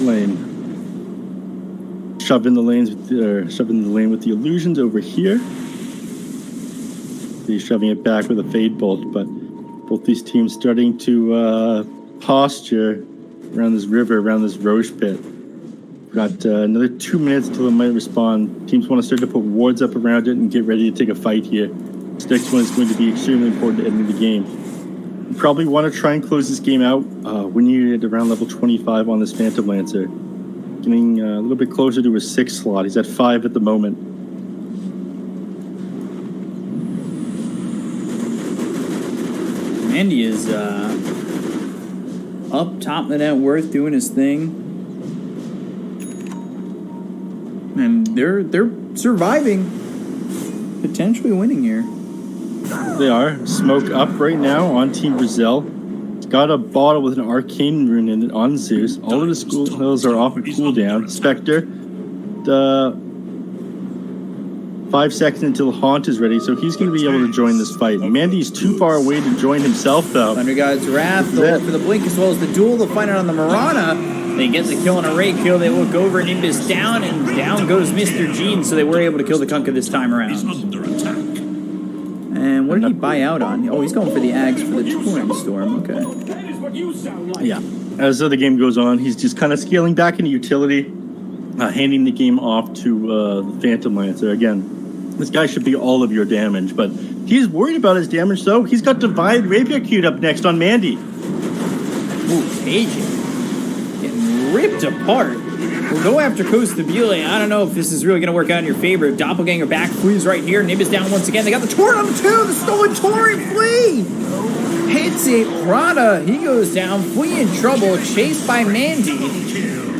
Lane. Shoving the lane with the illusions over here. He's shoving it back with a Fade Bolt, but both these teams starting to posture around this river, around this Roche pit. Got another 2 minutes until it might respawn. Teams want to start to put wards up around it and get ready to take a fight here. This next one is going to be extremely important to ending the game. You probably want to try and close this game out when you're at around level 25 on this Phantom Lancer. Getting a little bit closer to his 6th slot. He's at 5 at the moment. Andy is up top of the net worth doing his thing. And they're surviving, potentially winning here. They are. Smoke up right now on Team Brazil. He's got a bottle with an arcane rune in it on Zeus. All of the skills are off of cooldown. Spectre. 5 seconds until Haunt is ready, so he's going to be able to join this fight. Mandy's too far away to join himself, though. Thunder God's Wrath, they'll look for the Blink as well as the duel. They'll find it on the Marana. They get the kill on a Ray kill. They look over, Nimbus down, and down goes Mr. Gene, so they were able to kill the Kunkka this time around. And what did he buy out on? Oh, he's going for the Ags for the Torrent Storm. Okay. That is what you sound like. Yeah. As the game goes on, he's just kind of scaling back into utility, handing the game off to the Phantom Lancer. Again, this guy should be all of your damage, but he's worried about his damage, though. He's got Divine Rapier queued up next on Mandy. Ooh, Cajun. Getting ripped apart. We'll go after Costabile. I don't know if this is really going to work out in your favor. Doppelganger back, Flea's right here. Nimbus down once again. They got the Torrent on the 2. The stolen Torrent. Flea hits it. Prada, he goes down. Flea in trouble. Chased by Mandy.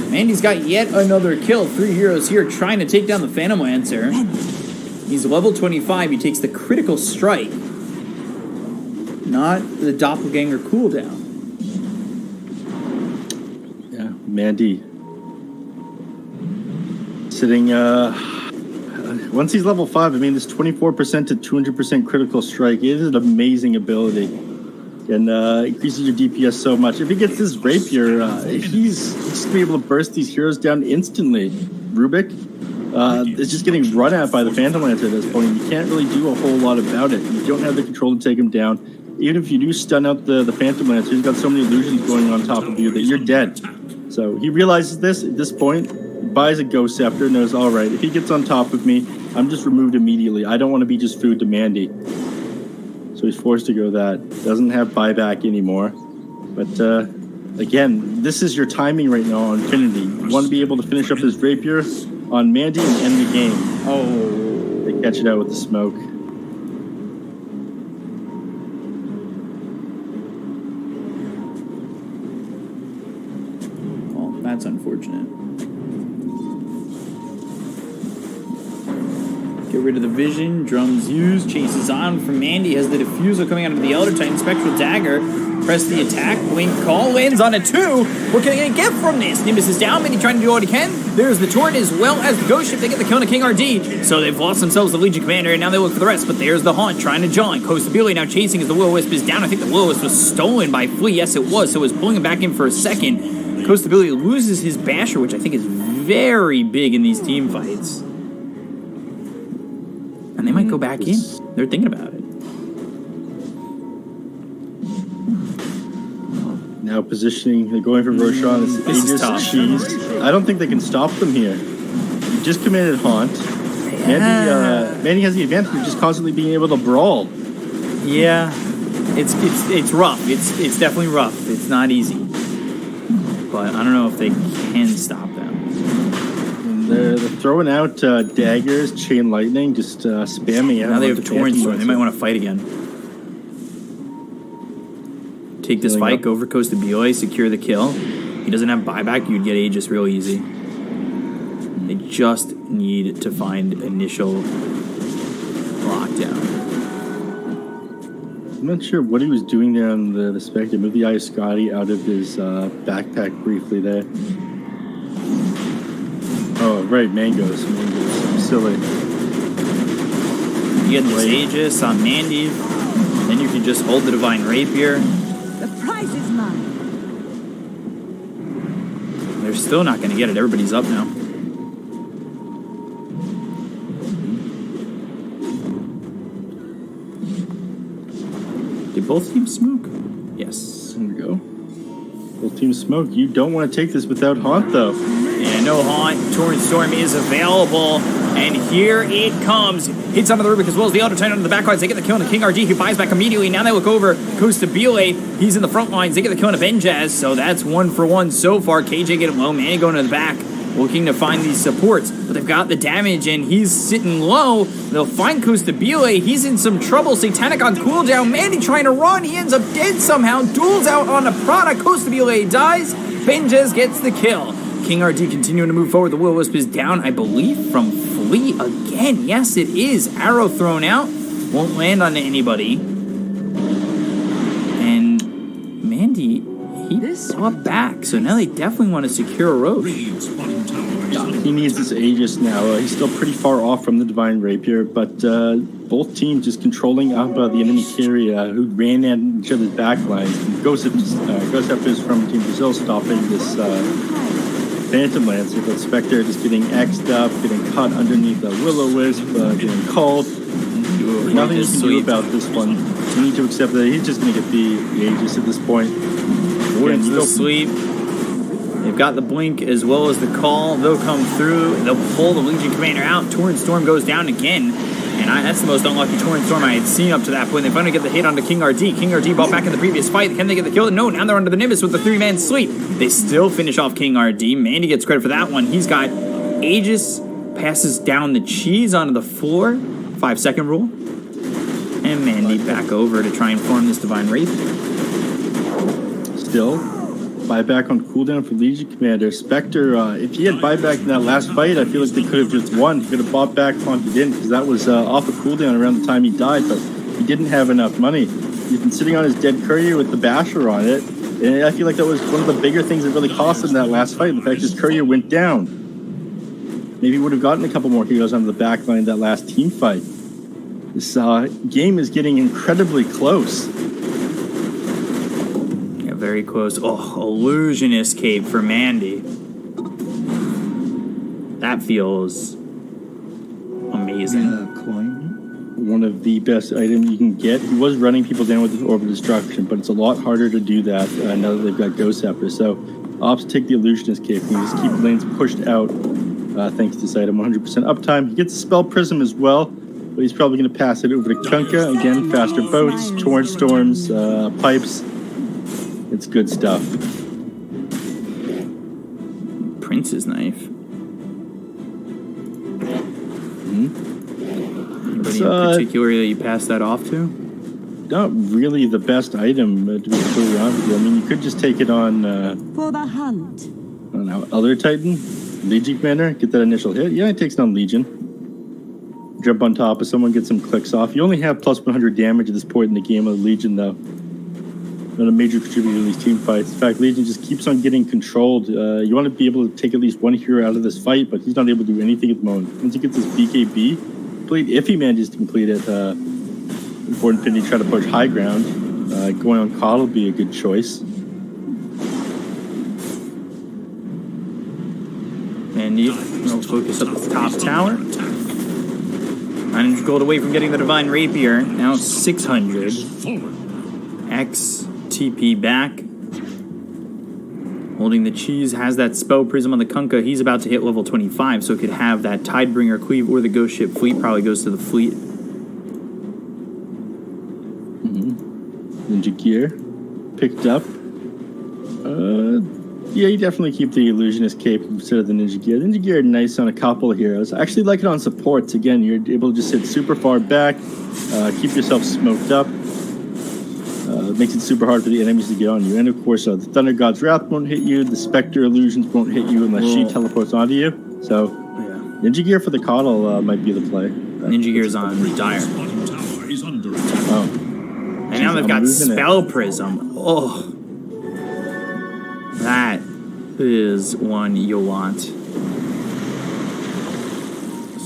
Mandy's got yet another kill. 3 heroes here trying to take down the Phantom Lancer. He's level 25. He takes the critical strike, not the Doppelganger cooldown. Yeah, Mandy. Sitting, once he's level 5, I mean, this 24% to 200% critical strike, it is an amazing ability. And increases your DPS so much. If he gets this Rapier, he's just going to be able to burst these heroes down instantly. Rubik is just getting run at by the Phantom Lancer at this point. You can't really do a whole lot about it. You don't have the control to take him down. Even if you do stun out the Phantom Lancer, he's got so many illusions going on top of you that you're dead. So he realizes this at this point, buys a Ghost Scepter, knows, all right, if he gets on top of me, I'm just removed immediately. I don't want to be just food to Mandy. So he's forced to go that. Doesn't have buyback anymore. But again, this is your timing right now on Infinity. You want to be able to finish up this Rapier on Mandy and end the game. Oh. They catch it out with the smoke. Well, that's unfortunate. Get rid of the vision. Drums used. Chases on from Mandy. Has the diffusal coming out of the Elder Titan. Spectral Dagger. Press the attack. Blink call. Lands on a 2. What can they get from this? Nimbus is down. Mandy trying to do what he can. There's the Torrent as well as the Ghost Ship. They get the kill on King RD. So they've lost themselves the Legion Commander, and now they look for the rest. But there's the Haunt trying to join. Costabile now chasing as the Will-O-Wisp is down. I think the Will-O-Wisp was stolen by Flea. Yes, it was. So it was pulling him back in for a second. Costabile loses his Basher, which I think is very big in these team fights. And they might go back in. They're thinking about it. Now positioning, they're going for Roshan. This is tough. Cheese. I don't think they can stop them here. You just committed Haunt. Mandy has the advantage of just constantly being able to brawl. Yeah, it's rough. It's definitely rough. It's not easy. But I don't know if they can stop them. And they're throwing out daggers, chain lightning, just spamming out. Now they have Torrent Storm. They might want to fight again. Take this fight, go for Costabile, secure the kill. He doesn't have buyback, you'd get Aegis real easy. They just need to find initial lockdown. I'm not sure what he was doing there on the Spectre. Moved the Scotty out of his backpack briefly there. Oh, right, mangoes. I'm silly. You get this Aegis on Mandy, then you can just hold the Divine Rapier. The prize is mine. They're still not going to get it. Everybody's up now. Did both teams smoke? Yes. There we go. Both teams smoke. You don't want to take this without Haunt, though. And no haunt. Torrent Storm is available. And here it comes. Hits onto the Rubik as well as the Elder Titan on the back lines. They get the kill on the King RG, who buys back immediately. Now they look over. Goes to Bile. He's in the front lines. They get the kill on Benjaz. So that's 1 for 1 so far. KJ getting low. Manny going to the back, looking to find these supports. But they've got the damage, and he's sitting low. They'll find Kustabile. He's in some trouble. Satanic on cooldown. Mandy trying to run. He ends up dead somehow. Duels out on a product. Kustabile dies. Benjaz gets the kill. King RD continuing to move forward. The Will-O-Wisp is down, I believe, from Fleet again. Yes, it is. Arrow thrown out. Won't land on anybody. And Mandy, he brought back. So now they definitely want to secure a Roche. Raids bottom tower is under He needs this Aegis now. He's still pretty far off from the Divine Rapier, but both teams just controlling up the enemy carrier who ran at each other's backlines. Ghost is from Team Brazil stopping this Phantom Lancer, but Spectre just getting X'd up, getting caught underneath the Will-O-Wisp, getting called. Nothing you can do about this one. You need to accept that he's just going to get the Aegis at this point. Again, the sweep. They've got the blink as well as the call. They'll come through. They'll pull the Legion Commander out. Torrent Storm goes down again. And that's the most unlucky Torrent Storm I had seen up to that point. They finally get the hit onto King RD. King RD bought back in the previous fight. Can they get the kill? No, now they're under the Nimbus with the 3-man sweep. They still finish off King RD. Mandy gets credit for that one. He's got Aegis, passes down the cheese onto the floor. 5-second rule. And Mandy back over to try and form this Divine Wraith. Still, buyback on cooldown for Legion Commander. Spectre, if he had buyback in that last fight, I feel like they could have just won. He could have bought back Ponted in because that was off a cooldown around the time he died, but he didn't have enough money. He's been sitting on his dead courier with the Basher on it, and I feel like that was one of the bigger things that really cost him that last fight. The fact his courier went down. Maybe he would have gotten a couple more heroes onto the back line that last team fight. This game is getting incredibly close. Very close. Oh, Illusionist Cape for Mandy. That feels amazing. One of the best items you can get. He was running people down with his Orb of Destruction, but it's a lot harder to do that now that they've got Ghost Scepter. So, Ops take the Illusionist Cape and just keep lanes pushed out thanks to this item. 100% uptime. He gets a Spell Prism as well, but he's probably going to pass it over to Kunkka. Again, faster boats, Torrent Storms, pipes. It's good stuff. Prince's Knife. Anybody in particular that you pass that off to? Not really the best item, to be completely honest with you. I mean, you could just take it on... For the hunt. I don't know, Other Titan? Legion Commander? Get that initial hit? Yeah, it takes down Legion. Jump on top of someone, get some clicks off. You only have plus 100 damage at this point in the game of Legion, though. Not a major contributor to these team fights. In fact, Legion just keeps on getting controlled. You want to be able to take at least one hero out of this fight, but he's not able to do anything at the moment. Once he gets his BKB, if he manages to complete it, before Infinity try to push high ground, going on COD will be a good choice. And we'll focus up at the top tower. 900 gold away from getting the Divine Rapier. Now 600. X TP back. Holding the cheese, has that Spell Prism on the Kunkka. He's about to hit level 25, so it could have that Tidebringer Cleave or the Ghost Ship Fleet. Probably goes to the Fleet. Ninja Gear. Picked up. Yeah, you definitely keep the Illusionist Cape instead of the Ninja Gear. The Ninja Gear is nice on a couple of heroes. I actually like it on supports. Again, you're able to just sit super far back, keep yourself smoked up. Makes it super hard for the enemies to get on you. And of course, the Thunder God's Wrath won't hit you. The Spectre Illusions won't hit you unless she teleports onto you. So, Ninja Gear for the Coddle might be the play. Ninja Gear's on Dire. bottom tower is under attack. Oh. And now they've got Spell Prism. Oh. That is one you'll want.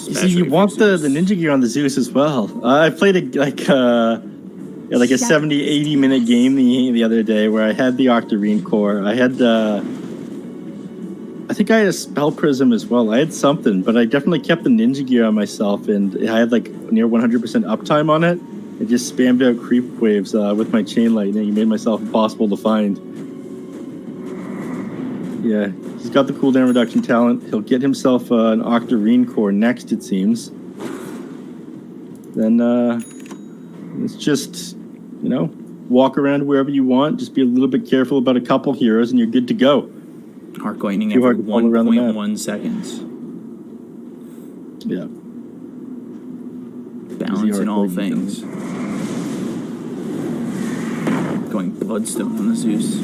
You see, you want the Ninja Gear on the Zeus as well. I played like a 70-80 minute game the other day where I had the Octarine Core. I had I think I had a Spell Prism as well. I had something, but I definitely kept the Ninja Gear on myself, and I had like near 100% uptime on it. I just spammed out creep waves with my chain lightning. It made myself impossible to find. Yeah, he's got the cooldown reduction talent. He'll get himself an Octarine core next, it seems. Then it's just, you know, walk around wherever you want. Just be a little bit careful about a couple heroes, and you're good to go. Arc lightning Too every hard to follow around the map. 1.1 seconds. Yeah. Balance in all Easy arc lightning. things. Going Bloodstone on the Zeus.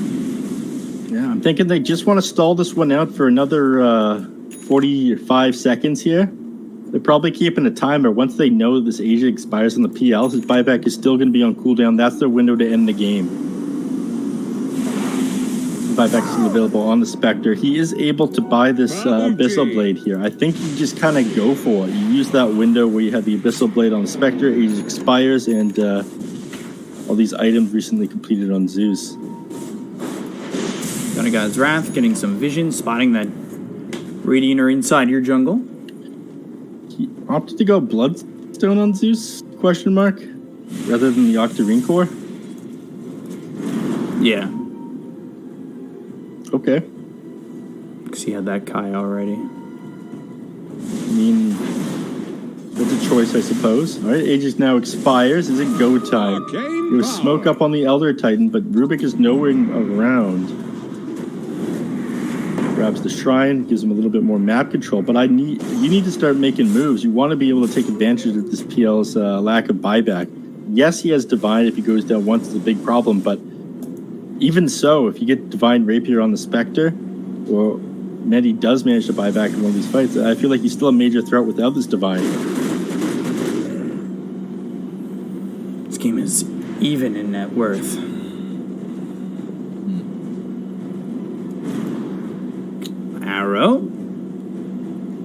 Yeah, I'm thinking they just want to stall this one out for another 45 seconds here. They're probably keeping a timer. Once they know this Asia expires on the PL, his buyback is still going to be on cooldown. That's their window to end the game. Buyback is still available on the Spectre. He is able to buy this Abyssal Blade here. I think you just kind of go for it. You use that window where you have the Abyssal Blade on the Spectre, it expires, and all these items recently completed on Zeus. Got a God's Wrath, getting some vision, spotting that Radiator inside your jungle. He opted to go Bloodstone on Zeus, question mark, rather than the Octarine core. Yeah, Okay. because he had that Kai already. I mean, that's a choice, I suppose. All right, Aegis now expires. Is it go time? There was smoke up on the Elder Titan, but Rubik is nowhere around. Grabs the shrine, gives him a little bit more map control, but you need to start making moves. You want to be able to take advantage of this PL's lack of buyback. Yes, he has Divine. If he goes down once, it's a big problem, but even so, if you get Divine Rapier on the Spectre, or Medi does manage to buy back in one of these fights, I feel like he's still a major threat without this Divine. This game is even in net worth. Arrow.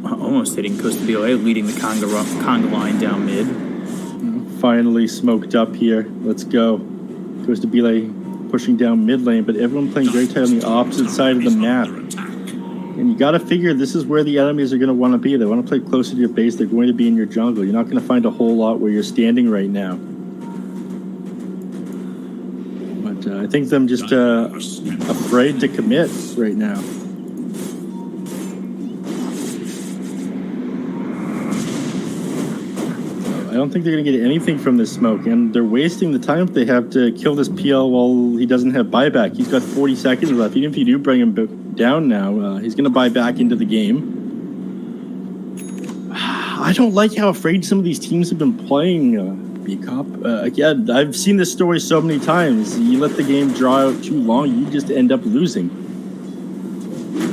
Almost hitting Costa BOA, leading the conga line down mid. Finally smoked up here. Let's go. Goes to Belay pushing down mid lane, but everyone playing very tight on the opposite side of the map. And you got to figure this is where the enemies are going to want to be. They want to play closer to your base. They're going to be in your jungle. You're not going to find a whole lot where you're standing right now. But I think I'm just afraid to commit right now. I don't think they're going to get anything from this smoke, and they're wasting the time if they have to kill this PL while he doesn't have buyback. He's got 40 seconds left. Even if you do bring him down now, he's going to buy back into the game. I don't like how afraid some of these teams have been playing, B-Cop. Again, I've seen this story so many times. You let the game draw out too long, you just end up losing.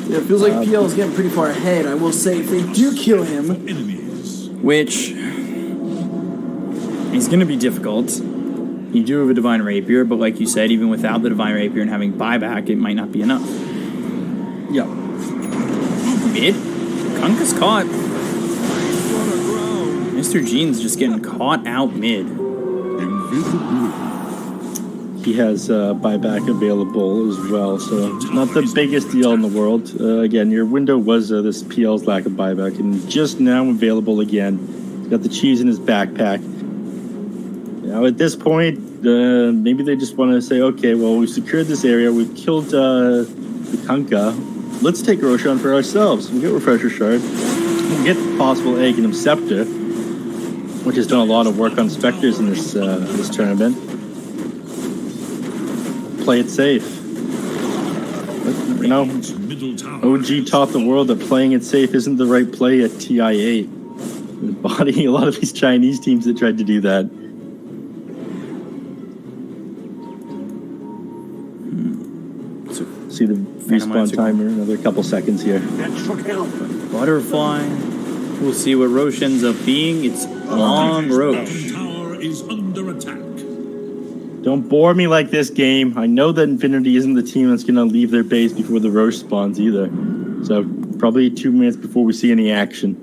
Yeah, it feels like PL is getting pretty far ahead. I will say, if they do kill him, Which is going to be difficult. You do have a Divine Rapier, but like you said, even without the Divine Rapier and having buyback, it might not be enough. Yeah. Mid? Kunka's caught. Mr. Gene's just getting caught out mid. He has buyback available as well, so not the biggest deal in the world. Again, your window was this PL's lack of buyback, and just now available again. He's got the cheese in his backpack. Now, at this point, maybe they just want to say, okay, well, we've secured this area, we've killed the Kunkka. Let's take Roshan for ourselves. We'll get Refresher Shard. We'll get the possible Aghanim Scepter, which has done a lot of work on Spectres in this tournament. Play it safe. But, you know, OG taught the world that playing it safe isn't the right play at TI8. Bodying a lot of these Chinese teams that tried to do that. See the respawn timer, another couple seconds here. Butterfly. We'll see what Roche ends up being. It's on Roche. Tower is under attack. Don't bore me like this, game. I know that Infinity isn't the team that's going to leave their base before the Roche spawns either. So probably 2 minutes before we see any action.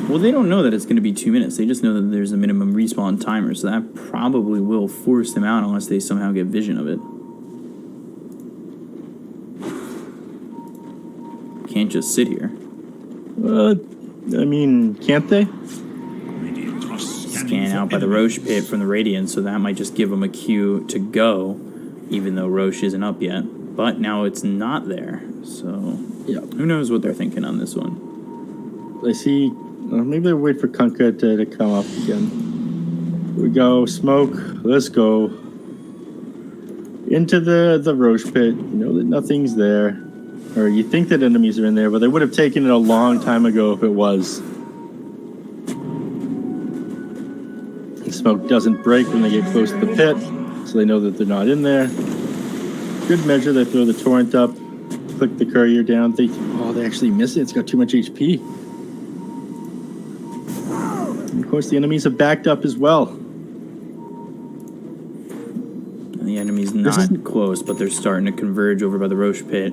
Well, they don't know that it's going to be 2 minutes. They just know that there's a minimum respawn timer, so that probably will force them out unless they somehow get vision of it. Can't just sit here. I mean, can't they? Scan out by the Roche pit from the Radiant, so that might just give them a cue to go, even though Roche isn't up yet. but now it's not there. So Yeah. who knows what they're thinking on this one. I see. Maybe they wait for Kunkka to come up again. Here we go. Smoke. Let's go. Into the Roche pit. You know that nothing's there. Or you think that enemies are in there, but they would have taken it a long time ago if it was. The smoke doesn't break when they get close to the pit, so they know that they're not in there. Good measure. They throw the torrent up, click the courier down. They actually miss it. It's got too much HP. And of course, the enemies have backed up as well. And the enemy's not close, but they're starting to converge over by the Roche pit.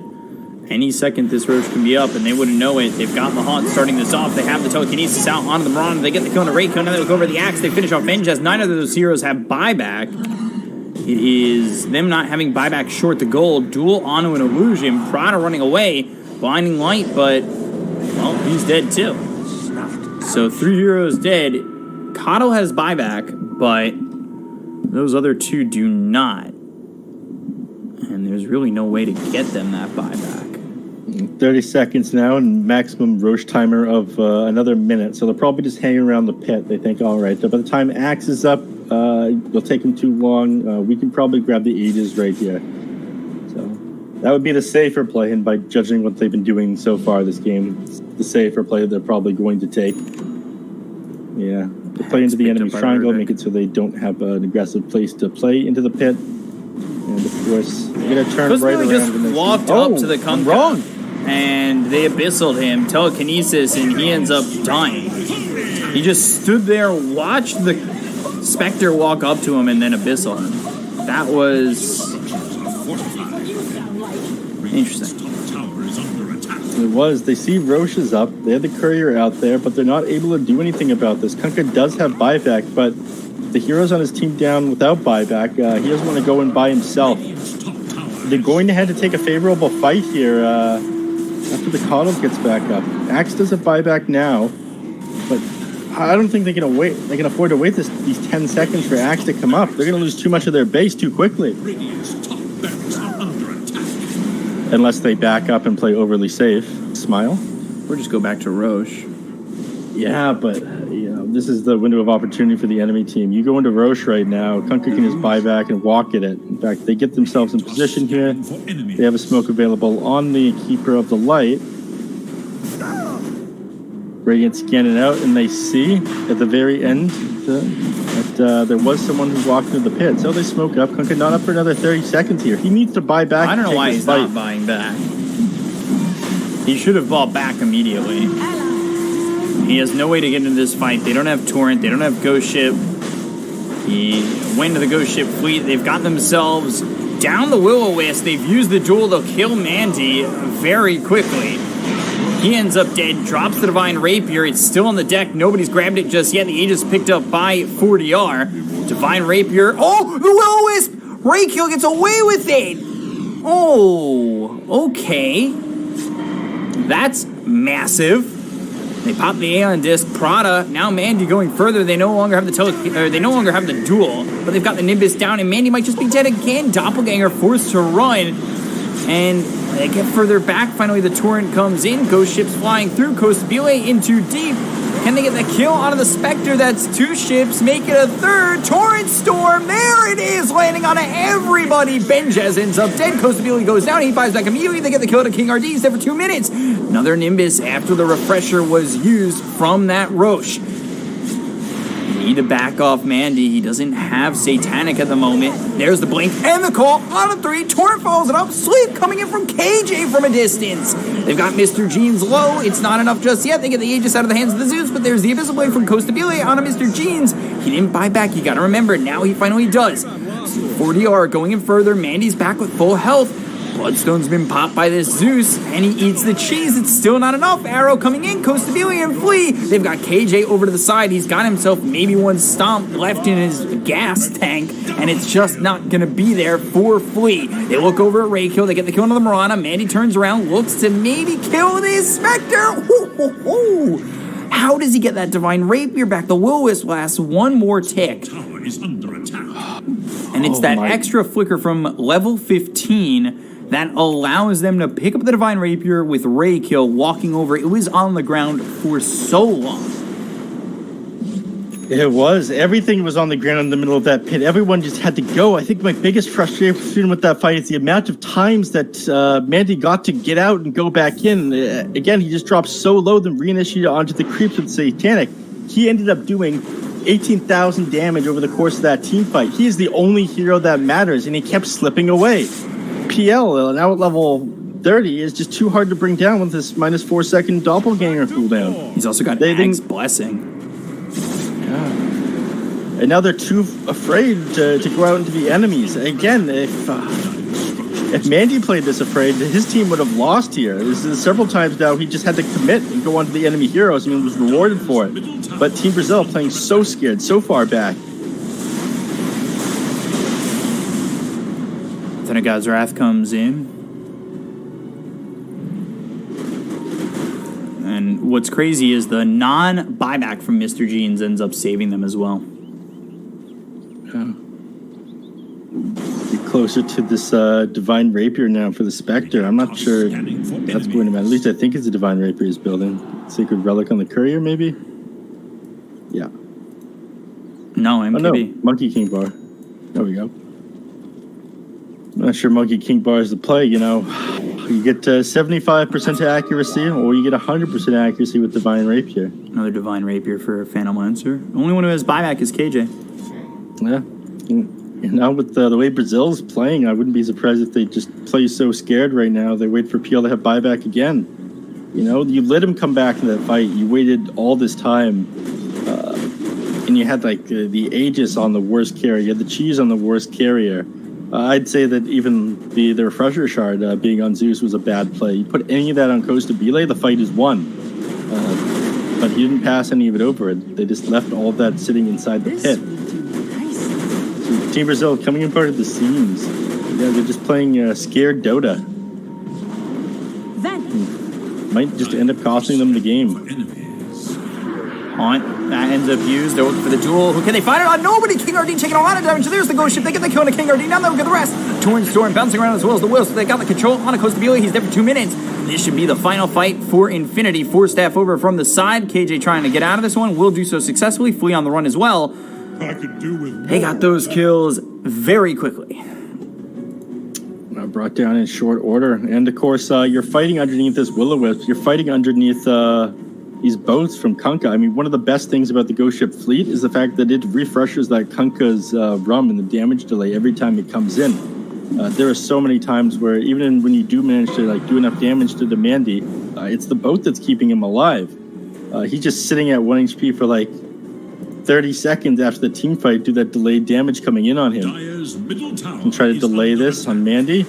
Any second, this Roche can be up, and they wouldn't know it. They've got the Haunt starting this off. They have the telekinesis out onto the Mirana. They get the kill on the Reiko. Now they look over the Axe. They finish off Vengeance. Neither of those heroes have buyback. It is them not having buyback short the goal. Duel onto an illusion. Prada running away. Blinding light, but, well, he's dead too. So 3 heroes dead. Kato has buyback, but those other 2 do not. And there's really no way to get them that buyback. 30 seconds now and maximum Roche timer of another minute. So they'll probably just hang around the pit. They think, all right, by the time Axe is up, it'll take them too long. We can probably grab the Aegis right here. So that would be the safer play. And by judging what they've been doing so far this game, it's the safer play they're probably going to take. Yeah. They play into the enemy triangle, make it so they don't have an aggressive place to play into the pit. And of course, they're going to turn right around. Just walked up to the Kunkka. Wrong. And they abyssal him, telekinesis, and he ends up dying. He just stood there, watched the Spectre walk up to him, and then abyssal him. That was interesting. It was. They see Roche is up. They had the courier out there, but they're not able to do anything about this. Kunkka does have buyback, but the heroes on his team down without buyback. He doesn't want to go and buy himself. They're going to have to take a favorable fight here after the Coddle gets back up. Axe does a buyback now, but I don't think they can wait. They can afford to wait these 10 seconds for Axe to come up. They're going to lose too much of their base too quickly. Unless they back up and play overly safe. Smile. Or just go back to Roche. Yeah, but this is the window of opportunity for the enemy team. You go into Roche right now, Kunkka can just buy back and walk at it. In fact, they get themselves in position here. They have a smoke available on the Keeper of the Light. Radiant scanning out, and they see at the very end that there was someone who walked into the pit. So they smoke up. Kunkka not up for another 30 seconds here. He needs to buy back. I don't know why he's not buying back. He should have bought back immediately. He has no way to get into this fight. They don't have Torrent. They don't have Ghost Ship. He went to the Ghost Ship fleet. They've got themselves down the Will-O-Wisp. They've used the duel. They'll kill Mandy very quickly. He ends up dead. Drops the Divine Rapier. It's still on the deck. Nobody's grabbed it just yet. The Aegis picked up by 40R. Divine Rapier. Oh, the Will-O-Wisp! Rakiel gets away with it! Oh, okay. That's massive. They pop the Aeon Disc. Prada. Now Mandy going further. They no longer have the they no longer have the duel, but they've got the Nimbus down, and Mandy might just be dead again. Doppelganger forced to run, and they get further back. Finally, the Torrent comes in. Ghost Ships flying through. Costabile in too deep. Can they get the kill out of the Spectre? That's 2 ships. Make it a 3rd. Torrent Storm. There it is. Landing on everybody. Benjez ends up dead. Costabile goes down. He buys back immediately. They get the kill to King RD. He's there for 2 minutes. Another Nimbus after the refresher was used from that Roche. Need to back off Mandy. He doesn't have Satanic at the moment. There's the blink and the call on a 3. Torrent follows it up. Sleep coming in from KJ from a distance. They've got Mr. Jeans low. It's not enough just yet. They get the Aegis out of the hands of the Zeus, but there's the Abyssal Blade from Costabile on a Mr. Jeans. He didn't buy back. You gotta remember, now he finally does. 40R going in further. Mandy's back with full health. Bloodstone's been popped by this Zeus, and he eats the cheese. It's still not enough. Arrow coming in. Costabile and Flea. They've got KJ over to the side. He's got himself maybe 1 stomp left in his gas tank, and it's just not going to be there for Flea. They look over at Rakiel. They get the kill on the Mirana. Mandy turns around, looks to maybe kill this Spectre. How does he get that Divine Rapier back? The Will-O-Wisp lasts 1 more tick. Tower is under attack. And it's that extra flicker from level 15 that allows them to pick up the Divine Rapier with Ray Kill walking over. It was on the ground for so long. It was. Everything was on the ground in the middle of that pit. Everyone just had to go. I think my biggest frustration with that fight is the amount of times that Mandy got to get out and go back in. Again, he just dropped so low, then reinitiated onto the creeps with Satanic. He ended up doing 18,000 damage over the course of that team fight. He is the only hero that matters, and he kept slipping away. PL, now at level 30, is just too hard to bring down with this -4 second doppelganger cooldown. He's also got Ag's Blessing. And now they're too afraid to go out into the enemies. Again, if Mandy played this afraid, his team would have lost here. This is several times now he just had to commit and go onto the enemy heroes and was rewarded for it. But Team Brazil playing so scared, so far back. Then a God's Wrath comes in. And what's crazy is the non-buyback from Mr. Jeans ends up saving them as well. Get closer to this Divine Rapier now for the Spectre. I'm not sure that's going to matter. At least I think it's a Divine Rapier he's building. Sacred Relic on the Courier, maybe? Yeah. No, MKB. Oh, no. Monkey King Bar. There we go. I'm not sure Monkey King Bar is the play, you know. You get 75% accuracy, or you get 100% accuracy with Divine Rapier. Another Divine Rapier for Phantom Lancer. The only one who has buyback is KJ. Yeah. And now with the way Brazil's playing, I wouldn't be surprised if they just play so scared right now. They wait for PL to have buyback again. You know, you let him come back in that fight. You waited all this time. And you had like the Aegis on the worst carrier. You had the Cheese on the worst carrier. I'd say that even the Refresher Shard being on Zeus was a bad play. You put any of that on Costa Bile, the fight is won. But he didn't pass any of it over. They just left all of that sitting inside the pit. So Team Brazil coming in part of the seams. Yeah, they're just playing scared Dota. Might just end up costing them the game. Haunt, that ends up used. They're looking for the duel. Who can they find it on? Nobody! King RD taking a lot of damage. There's the ghost ship. They get the kill on King RD. Now they look at the rest. Torn Storm bouncing around as well as the Wills. So they got the control on a Costa Bile. He's there for 2 minutes. This should be the final fight for Infinity. 4 staff over from the side. KJ trying to get out of this one. Will do so successfully. Flea on the run as well. I could do with They got those kills very quickly. Brought down in short order. And of course, you're fighting underneath this Will-O-Wisp. You're fighting underneath these boats from Kunkka. I mean, one of the best things about the Ghost Ship fleet is the fact that it refreshes that Kunkka's rum and the damage delay every time it comes in. There are so many times where even when you do manage to do enough damage to the Mandy, it's the boat that's keeping him alive. He's just sitting at 1 HP for 30 seconds after the team fight, do that delayed damage coming in on him. And try to delay this on Mandy.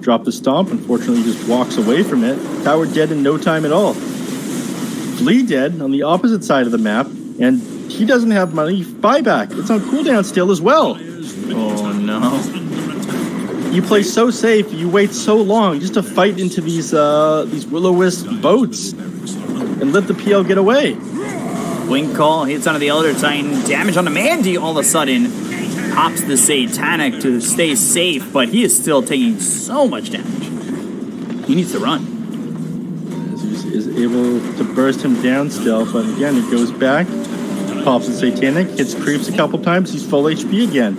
Drop the stomp. Unfortunately, he just walks away from it. Tower dead in no time at all. Flea dead on the opposite side of the map, and he doesn't have money. Buyback. It's on cooldown still as well. Oh no. You play so safe, you wait so long just to fight into these Will-O-Wisp boats and let the PL get away. Blink call hits onto the Elder Titan. Damage on the Mandy all of a sudden. Pops the Satanic to stay safe, but he is still taking so much damage. He needs to run. Is able to burst him down still, but again, it goes back. Pops the Satanic, hits creeps a couple times. He's full HP again.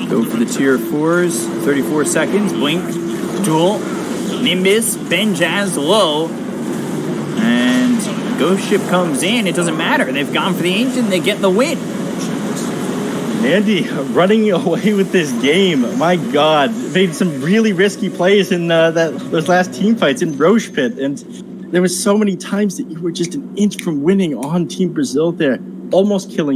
Go for the tier 4s. 34 seconds. Blink. Duel. Nimbus. Benjaz low. And Ghost Ship comes in. It doesn't matter. They've gone for the Ancient. They get the win. Mandy running away with this game. My God. Made some really risky plays in those last team fights in Roche Pit. And there was so many times that you were just an inch from winning on Team Brazil there. Almost killing